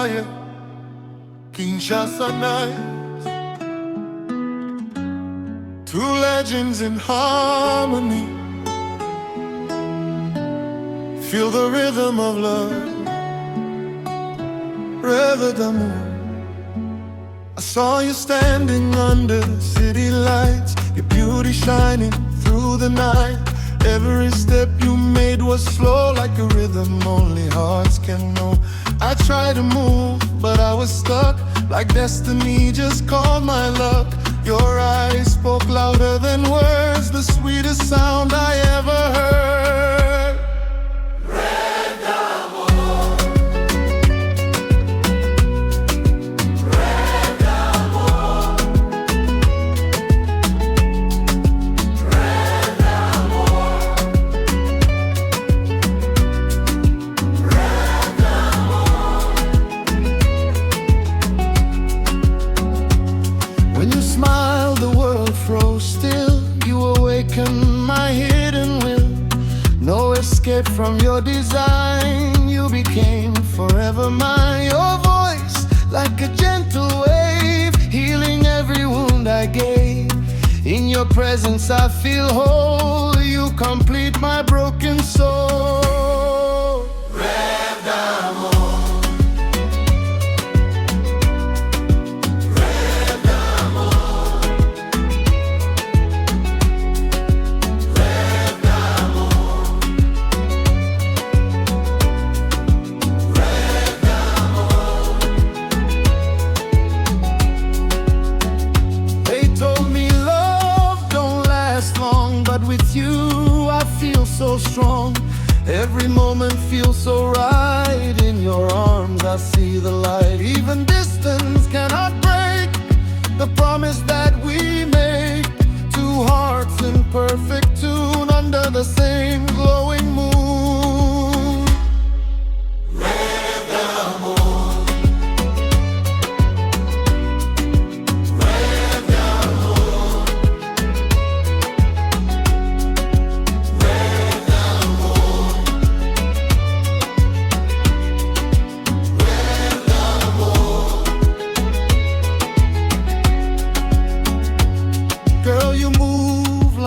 inspired Kinshasa nights. Two legends in harmony, feel the rhythm of love. RêVE D'AMOUR. I saw you standing under city lights, your beauty shining through the night. Every step you made was slow, like a rhythm only hearts can know. I tried to move, but I was stuck, like destiny just called my luck. Your eyes spoke louder than words, the sweetest sound I ever heard. RêVE d'Amour, RêVE d'Amour, RêVE d'Amour, RêVE d'Amour. When you smile, the world froze still. You awaken my hidden will. No escape from your design. You became forever mine. Your voice, like a gentle wave, healing every wound I gave. In your presence I feel whole. You complete my broken soul. RêVE d'Amour. With you I feel so strong. Every moment feels so right. In your arms I see the light. Even distance cannot break the promise that we make. Two hearts in perfect tune under the same glowing moon. RêVE d'Amour.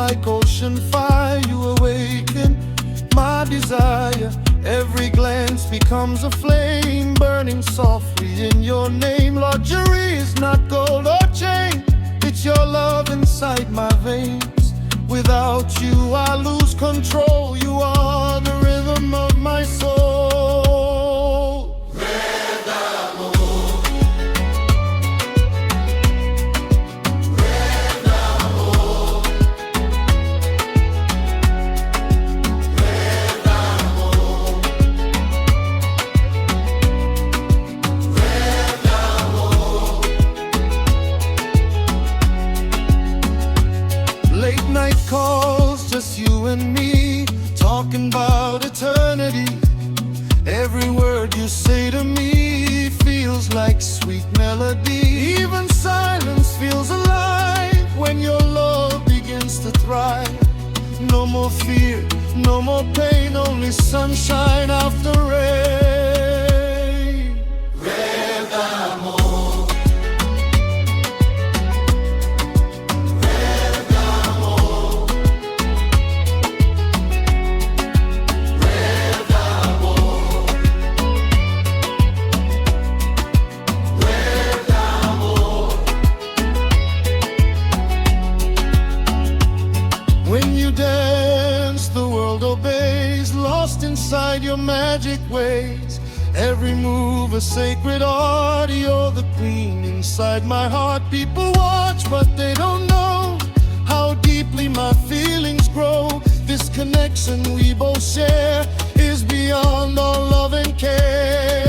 Like ocean fire, you awaken my desire. Every glance becomes a flame, burning softly in your name. Luxury is not gold or chain, it's your love inside my veins. Without you I lose control. You are the rhythm of my soul. RêVE d'Amour. Late night calls, just you and me, talking about eternity. Every word you say to me feels like sweet melody. Even silence feels alive when your love begins to thrive. No more fear, no more pain, only sunshine after rain. RêVE d'Amour. When you dance, the world obeys, lost inside your magic ways. Every move a sacred art. You're the queen inside my heart. People watch, but they don't know how deeply my feelings grow. This connection we both share is beyond all love and care.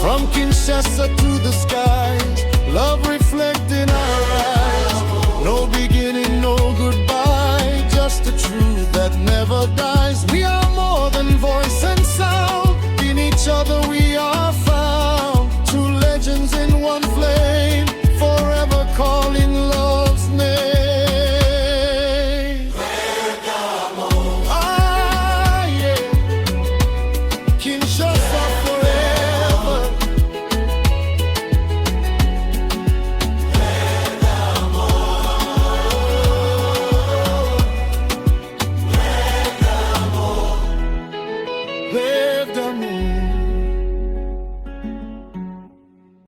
From Kinshasa to the skies, love reflecting our eyes. No beginning, no goodbye, just a truth that never dies.